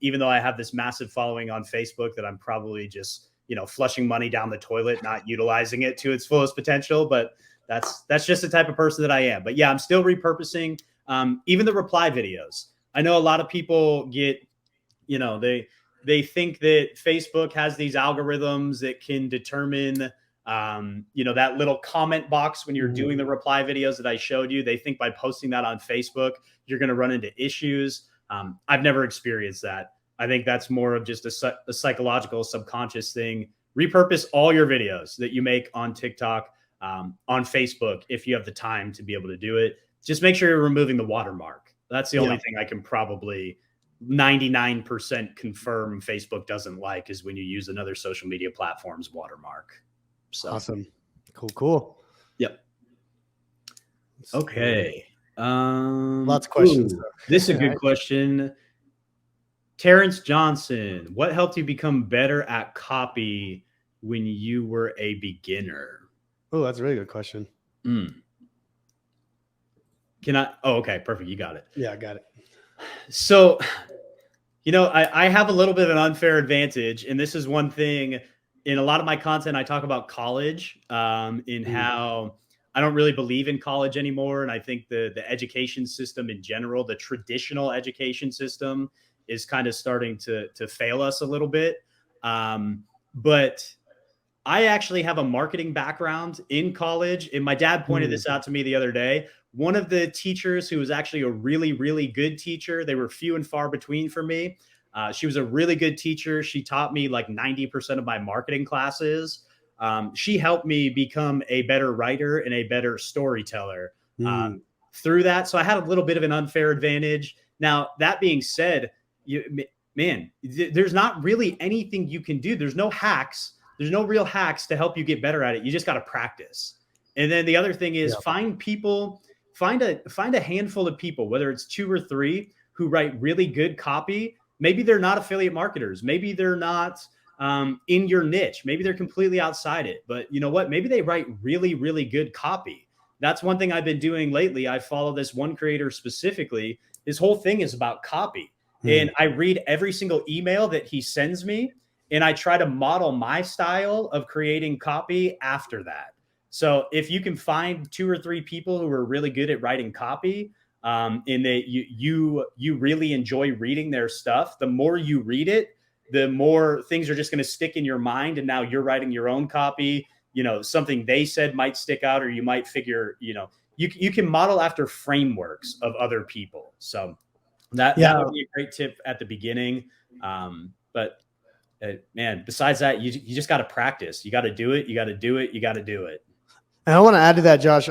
B: Even though I have this massive following on Facebook that I'm probably just, you know, flushing money down the toilet, not utilizing it to its fullest potential. But that's just the type of person that I am. But yeah, I'm still repurposing even the reply videos. I know a lot of people get, you know, they think that Facebook has these algorithms that can determine, you know, that little comment box when you're doing the reply videos that I showed you. They think by posting that on Facebook, you're going to run into issues. I've never experienced that. I think that's more of just a psychological, subconscious thing. Repurpose all your videos that you make on TikTok, on Facebook, if you have the time to be able to do it. Just make sure you're removing the watermark. That's the only thing I can probably 99% confirm Facebook doesn't like, is when you use another social media platform's watermark. So
A: awesome. Cool.
B: Yep. Okay.
A: Lots of questions.
B: This is a good question. Terrence Johnson, what helped you become better at copy when you were a beginner?
A: Oh, that's a really good question.
B: Can I? Oh, okay. Perfect. You got it.
A: Yeah, I got it.
B: So, you know, I have a little bit of an unfair advantage. And this is one thing in a lot of my content. I talk about college, in how I don't really believe in college anymore. And I think the education system in general, the traditional education system, is kind of starting to fail us a little bit. But I actually have a marketing background in college. And my dad pointed this out to me the other day. one of the teachers who was actually a really, really good teacher. They were few and far between for me. She was a really good teacher. She taught me like 90% of my marketing classes. She helped me become a better writer and a better storyteller through that. So I had a little bit of an unfair advantage. Now, that being said, there's not really anything you can do. There's no hacks. There's no real hacks to help you get better at it. You just got to practice. And then the other thing is find a handful of people, whether it's 2 or 3, who write really good copy. Maybe they're not affiliate marketers. Maybe they're not in your niche. Maybe they're completely outside it. But you know what? Maybe they write really, really good copy. That's one thing I've been doing lately. I follow this one creator specifically. His whole thing is about copy. And I read every single email that he sends me, and I try to model my style of creating copy after that. So if you can find 2 or 3 people who are really good at writing copy, and that you really enjoy reading their stuff, the more you read it, the more things are just going to stick in your mind. And now you're writing your own copy. You know, something they said might stick out, or you might figure, you can model after frameworks of other people. So that would be a great tip at the beginning. But man, besides that, you just got to practice. You got to do it. You got to do it. You got to do it.
A: And I want to add to that, Josh.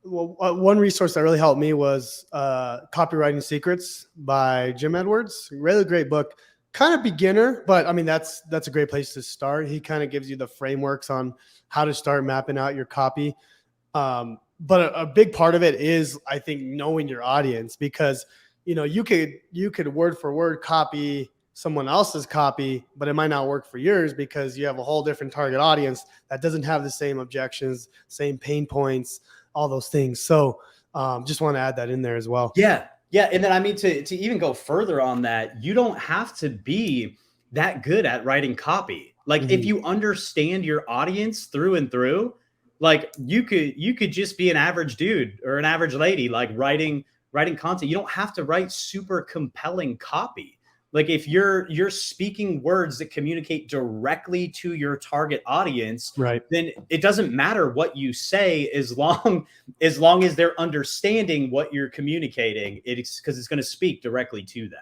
A: One resource that really helped me was Copywriting Secrets by Jim Edwards. Really great book. Kind of beginner, but I mean, that's a great place to start. He kind of gives you the frameworks on how to start mapping out your copy. But a big part of it is, I think, knowing your audience, because you could word for word copy someone else's copy, but it might not work for yours because you have a whole different target audience that doesn't have the same objections, same pain points, all those things. So just want to add that in there as well.
B: Yeah. Yeah. And then, I mean, to even go further on that, you don't have to be that good at writing copy. Like if you understand your audience through and through, like you could just be an average dude or an average lady, like writing content. You don't have to write super compelling copy. Like if you're speaking words that communicate directly to your target audience,
A: right, then
B: it doesn't matter what you say as long as they're understanding what you're communicating. It's because it's going to speak directly to them.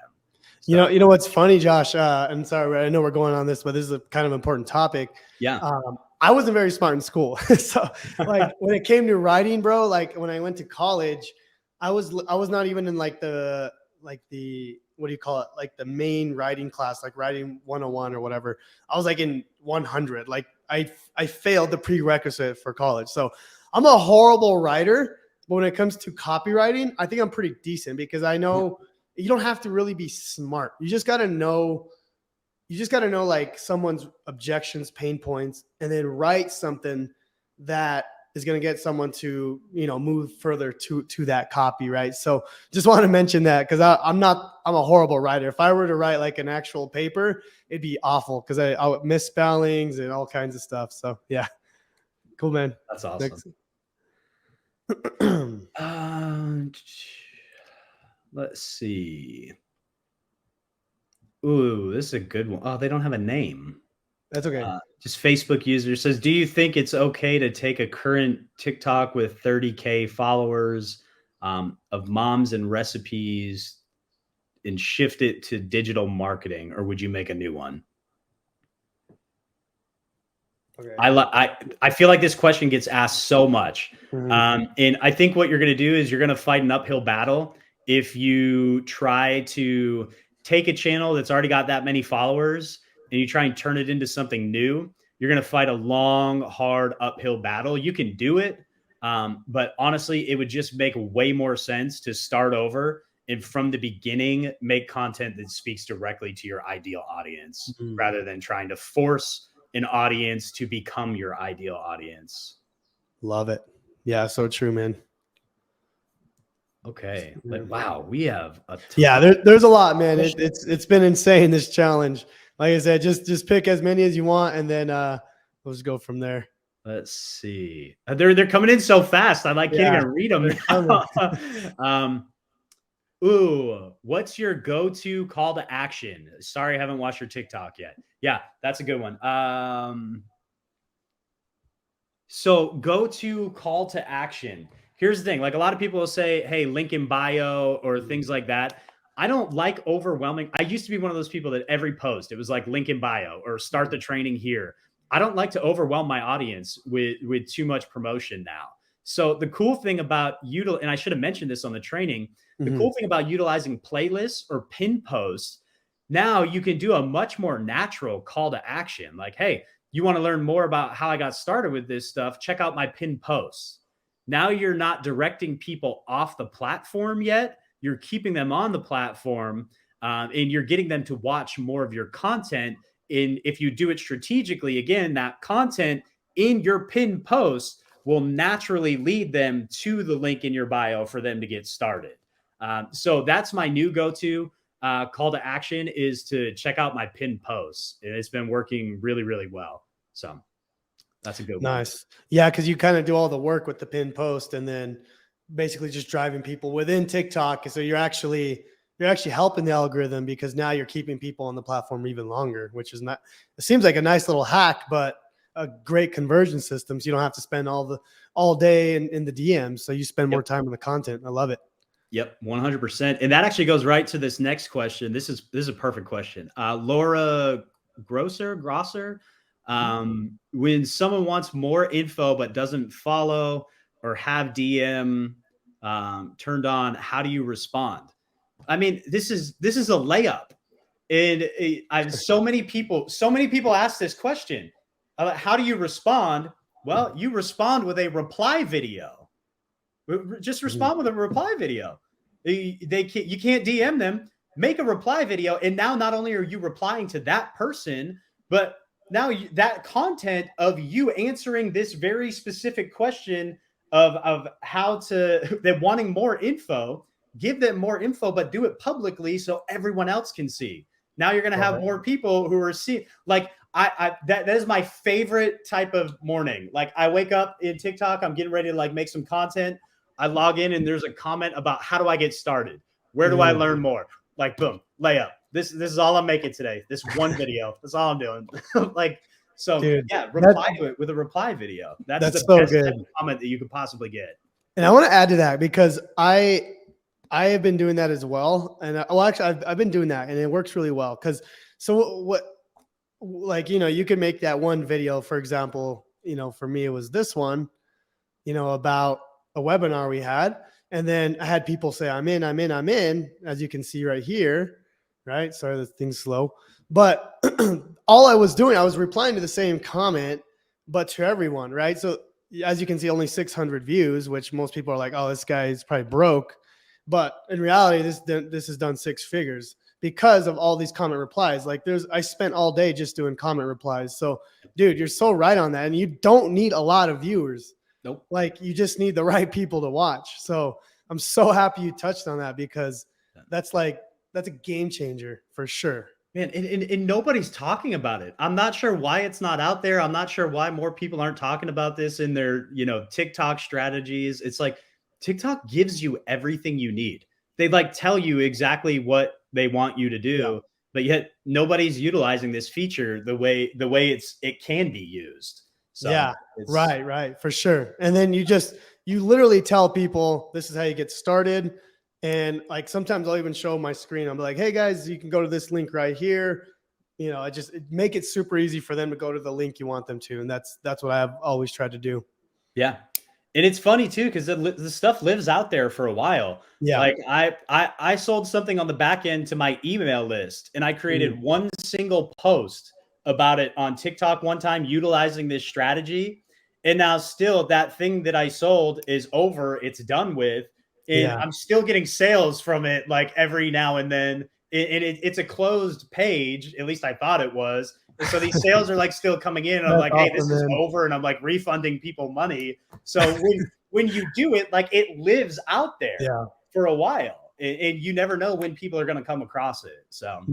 A: So. You know what's funny, Josh? I'm sorry, I know we're going on this, but this is a kind of important topic.
B: Yeah.
A: I wasn't very smart in school. So like when it came to writing, bro, like when I went to college, I was not even in like the what do you call it? Like the main writing class, like writing 101 or whatever. I was like in 100. Like I failed the prerequisite for college. So I'm a horrible writer, but when it comes to copywriting, I think I'm pretty decent because I know you don't have to really be smart. You just got to know like someone's objections, pain points, and then write something that is going to get someone to, move further to that copy. Right. So just want to mention that because I'm a horrible writer. If I were to write like an actual paper, it'd be awful because I would miss spellings and all kinds of stuff. So yeah. Cool, man.
B: That's awesome. Let's see. Ooh, this is a good one. Oh, they don't have a name.
A: That's okay.
B: Just Facebook user says, do you think it's okay to take a current TikTok with 30K followers of moms and recipes and shift it to digital marketing, or would you make a new one? Okay. I feel like this question gets asked so much. And I think what you're going to do is you're going to fight an uphill battle if you try to take a channel that's already got that many followers and you try and turn it into something new. You're going to fight a long, hard uphill battle. You can do it. But honestly, it would just make way more sense to start over and from the beginning, make content that speaks directly to your ideal audience rather than trying to force an audience to become your ideal audience.
A: Love it. Yeah, so true, man.
B: Okay. Like, wow, we have a ton.
A: Yeah, there's a lot, man. It's been insane, this challenge. Like I said, just pick as many as you want, and then we'll just go from there.
B: Let's see. They're coming in so fast. I can't even read them. Ooh, what's your go-to call to action? Sorry, I haven't watched your TikTok yet. Yeah, that's a good one. So go-to call to action. here's the thing. Like a lot of people will say, hey, link in bio or things like that. I don't like overwhelming. I used to be one of those people that every post, it was like link in bio or start the training here. I don't like to overwhelm my audience with too much promotion now. So the cool thing about and I should have mentioned this on the training, the cool thing about utilizing playlists or pin posts, now you can do a much more natural call to action. Like, hey, you want to learn more about how I got started with this stuff? Check out my pin posts. Now you're not directing people off the platform yet. You're keeping them on the platform, and you're getting them to watch more of your content. And if you do it strategically, again, that content in your pin post will naturally lead them to the link in your bio for them to get started. So that's my new go-to call to action, is to check out my pin posts. And it's been working really, really well. So that's a good one.
A: Nice. Yeah, because you kind of do all the work with the pin post and then basically just driving people within TikTok. So you're actually helping the algorithm, because now you're keeping people on the platform even longer, which is not, it seems like a nice little hack, but a great conversion system. So you don't have to spend all day in the DMs. So you spend more time on the content. I love it.
B: Yep, 100%. And that actually goes right to this next question. This is a perfect question. Laura Grosser, when someone wants more info but doesn't follow or have DM turned on, how do you respond? I mean, this is a layup. And I've so many people ask this question. How do you respond? Well, you respond with a reply video. Just respond with a reply video. You can't DM them. Make a reply video, and now not only are you replying to that person, but now that content of you answering this very specific question of how to, they're wanting more info, give them more info, but do it publicly so everyone else can see. Now you're going to have more people who are seeing. Like that is my favorite type of morning. Like I wake up in TikTok, I'm getting ready to like make some content. I log in and there's a comment about how do I get started? Where do I learn more? Like, boom, layup. This is all I'm making today. This one video. That's all I'm doing. Like, so dude, yeah, reply to it with a reply video. That's the
A: so
B: best
A: good
B: type of comment that you could possibly get.
A: And I want to add to that, because I have been doing that as well. And actually I've been doing that, and it works really well. Because you can make that one video, for example, for me, it was this one, about a webinar we had. And then I had people say, I'm in, as you can see right here, right? Sorry, the thing's slow. But all I was doing, I was replying to the same comment, but to everyone, right? So as you can see, only 600 views, which most people are like, oh, this guy is probably broke. But in reality, this has done 6 figures because of all these comment replies. Like I spent all day just doing comment replies. So dude, you're so right on that. And you don't need a lot of viewers.
B: Nope.
A: Like you just need the right people to watch. So I'm so happy you touched on that, because that's a game changer for sure.
B: Man, and nobody's talking about it. I'm not sure why it's not out there. I'm not sure why more people aren't talking about this in their, TikTok strategies. It's like TikTok gives you everything you need. They like tell you exactly what they want you to do, but yet nobody's utilizing this feature the way it can be used. So
A: yeah, right, for sure. And then you literally tell people this is how you get started. And like sometimes I'll even show my screen. I'm like, hey guys, you can go to this link right here. I just make it super easy for them to go to the link you want them to. And that's what I've always tried to do.
B: Yeah. And it's funny too, because the stuff lives out there for a while.
A: Yeah.
B: Like I sold something on the back end to my email list, and I created one single post about it on TikTok one time, utilizing this strategy. And now still that thing that I sold is over. It's done with. And I'm still getting sales from it like every now and then. It's a closed page. At least I thought it was. And so these sales are like still coming in. And I'm like, hey, this is over. And I'm like refunding people money. So when you do it, like it lives out there for a while. And you never know when people are going to come across it. So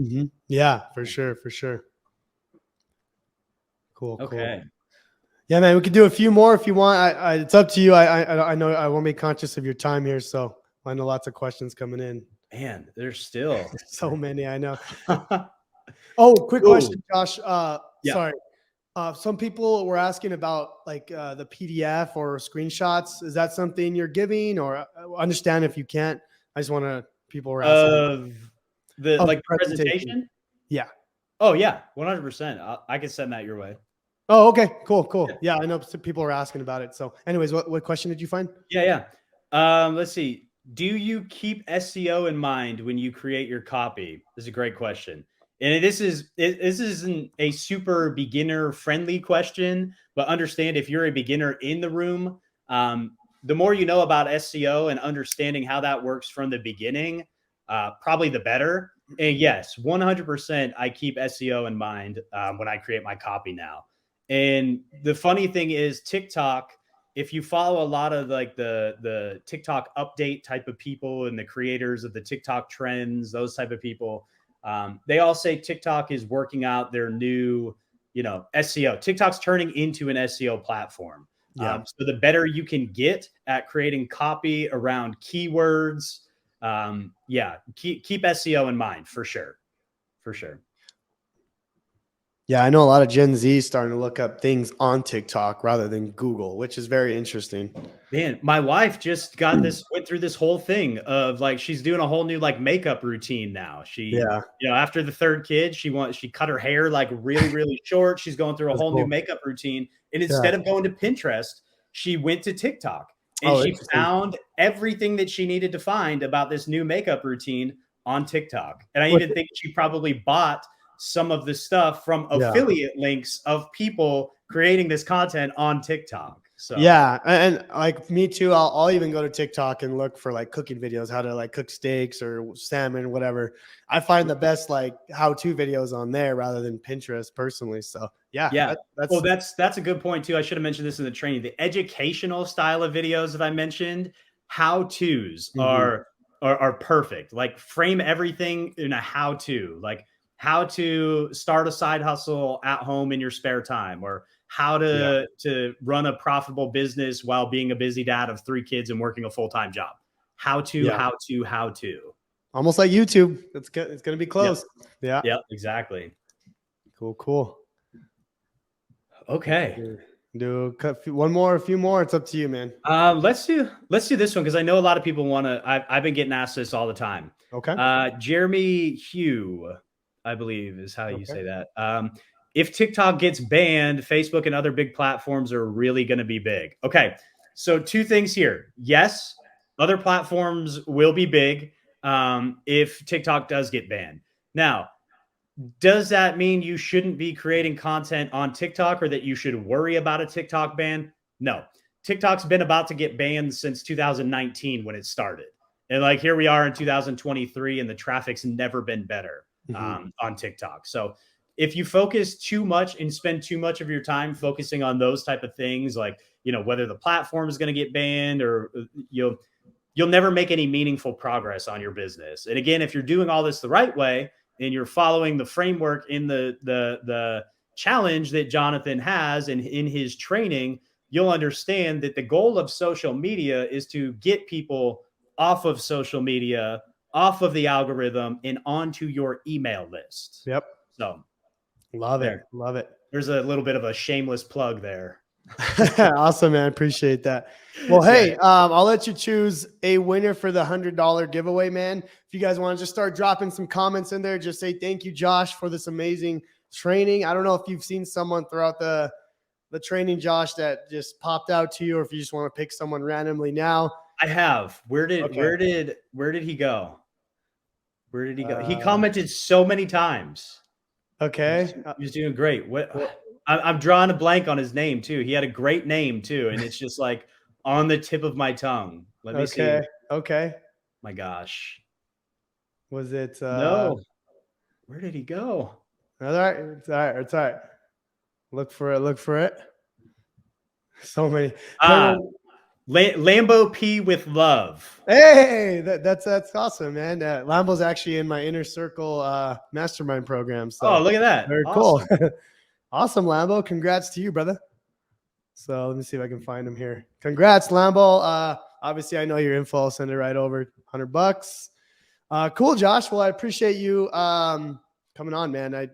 A: yeah, for sure. Cool.
B: Okay.
A: Cool. Yeah, man, we could do a few more if you want. It's up to you. I know I want to be conscious of your time here, so I know lots of questions coming in.
B: Man, there's still
A: so many. I know. Oh, quick question, Josh. Sorry. Some people were asking about like the PDF or screenshots. Is that something you're giving, or understand if you can't? I just want to. People were asking
B: Of the
A: of the
B: like the
A: presentation.
B: presentation?
A: Yeah.
B: Oh yeah, 100%. I can send that your way.
A: Oh, okay. Cool.
B: Yeah.
A: Cool. Yeah, I know some people are asking about it. So, anyways, what question did you find?
B: Yeah. Let's see. Do you keep SEO in mind when you create your copy? This is a great question. And this isn't a super beginner friendly question, but understand if you're a beginner in the room, the more you know about SEO and understanding how that works from the beginning, probably the better. And yes, 100%, I keep SEO in mind when I create my copy now. And the funny thing is, TikTok, if you follow a lot of like the TikTok update type of people and the creators of the TikTok trends, those type of people, they all say TikTok is working out their new, SEO. TikTok's turning into an SEO platform.
A: Yeah.
B: So the better you can get at creating copy around keywords, keep SEO in mind for sure, for sure.
A: Yeah, I know a lot of Gen Z starting to look up things on TikTok rather than Google, which is very interesting.
B: Man, my wife just went through this whole thing of like, she's doing a whole new like makeup routine now.
A: Yeah,
B: After the third kid, she cut her hair like really, really short. She's going through a
A: that's
B: whole new
A: cool.
B: makeup routine. And
A: Yeah.
B: instead of going to Pinterest, she went to TikTok and
A: Oh,
B: she
A: interesting.
B: found everything that she needed to find about this new makeup routine on TikTok. And I
A: With
B: even think she probably bought some of the stuff from
A: yeah.
B: affiliate links of people creating this content on TikTok. So
A: Yeah, and like me too. I'll even go to TikTok and look for like cooking videos, how to like cook steaks or salmon, whatever. I find the best like how-to videos on there rather than Pinterest personally. So yeah,
B: yeah. Well,
A: that's
B: that's a good point too. I should have mentioned this in the training. The educational style of videos that I mentioned, how-tos
A: mhm.
B: are perfect. Like frame everything in a how-to, like how to start a side hustle at home in your spare time, or how
A: Yeah,
B: to run a profitable business while being a busy dad of 3 kids and working a full-time job. How to,
A: yeah.
B: how to, how to.
A: Almost like YouTube. It's good. It's gonna be
B: Yep.
A: close. Yeah.
B: Yep. Exactly.
A: Cool. Cool.
B: Okay.
A: Do one more, a few more. It's up to you, man.
B: Let's do this one because I know a lot of people want to. I've been getting asked this all the time.
A: Okay.
B: Jeremy Hugh, I believe is how you
A: Okay.
B: say that. If TikTok gets banned, Facebook and other big platforms are really going to be big. Okay, so two things here. Yes, other platforms will be big if TikTok does get banned. Now, does that mean you shouldn't be creating content on TikTok or that you should worry about a TikTok ban? No. TikTok's been about to get banned since 2019 when it started. And like here we are in 2023 and the traffic's never been better
A: Mhm.
B: on TikTok. So if you focus too much and spend too much of your time focusing on those type of things, like, whether the platform is going to get banned or you'll never make any meaningful progress on your business. And again, if you're doing all this the right way and you're following the framework in the challenge that Jonathan has and in his training, you'll understand that the goal of social media is to get people off of social media, off of the algorithm, and onto your email list.
A: Yep.
B: So
A: Love it.
B: there,
A: Love it.
B: there's a little bit of a shameless plug there.
A: Awesome, man. Appreciate that. Well,
B: Yeah.
A: hey, I'll let you choose a winner for the $100 giveaway, man. If you guys want to just start dropping some comments in there, just say thank you, Josh, for this amazing training. I don't know if you've seen someone throughout the training, Josh, that just popped out to you, or if you just want to pick someone randomly now.
B: I have. Where did
A: Okay.
B: where did he go? Where did he go? He
A: Uh,
B: commented so many times.
A: okay.
B: He was doing great. What
A: Well,
B: I'm drawing a blank on his name too. He had a great name too, and it's just like on the tip of my tongue. Let me see.
A: okay. Okay.
B: My gosh.
A: Was it
B: No. Where did he go?
A: all right? It's all right. It's all right. Look for it. Look for it. So many.
B: Ah, Lambo P with love.
A: Hey, that's awesome, man. Lambo's actually in my inner circle mastermind program.
B: Oh,
A: So
B: look at that.
A: very cool.
B: Awesome.
A: Awesome, Lambo. Congrats to you, brother. So let me see if I can find him here. Congrats, Lambo. Obviously, I know your info. I'll send it right over. $100. Cool, Josh. Well, I appreciate you coming on, man.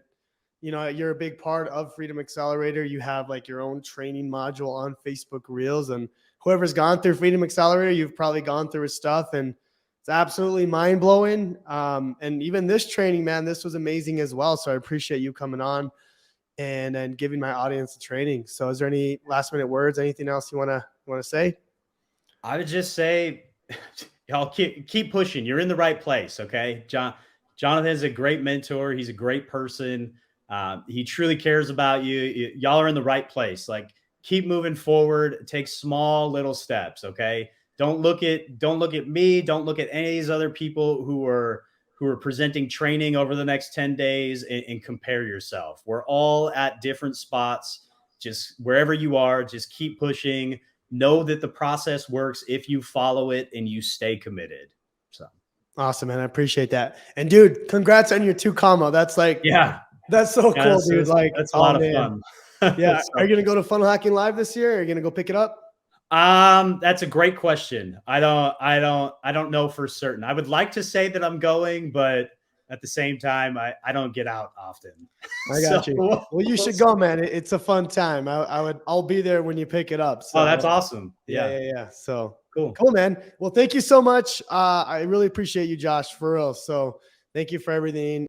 A: you know, you're a big part of Freedom Accelerator. You have like your own training module on Facebook Reels, and whoever's gone through Freedom Accelerator, you've probably gone through his stuff, and it's absolutely mind blowing. And even this training, man, this was amazing as well. So I appreciate you coming on and giving my audience the training. So is there any last minute words, anything else you want to say?
B: I would just say, y'all keep pushing. You're in the right place. Okay. Jonathan's a great mentor. He's a great person. He truly cares about you. Y'all are in the right place. Like, keep moving forward. Take small little steps. Okay. Don't look at me. Don't look at any of these other people who are presenting training over the next 10 days and compare yourself. We're all at different spots. Just wherever you are, just keep pushing. Know that the process works if you follow it and you stay committed. So
A: awesome, man. I appreciate that. And dude, congrats on your 2 comma. That's like,
B: yeah,
A: that's so cool, dude. Like,
B: that's a lot of fun.
A: Yeah.
B: So,
A: are you going to go to Funnel Hacking Live this year? Are you going to go pick it up?
B: That's a great question. I don't know for certain. I would like to say that I'm going, but at the same time, I don't get out often.
A: I got you. Well, you should go, man. It's a fun time. I'll be there when you pick it up. So.
B: Oh, that's awesome.
A: Yeah. So
B: cool,
A: man. Well, thank you so much. I really appreciate you, Josh, for real. So thank you for everything.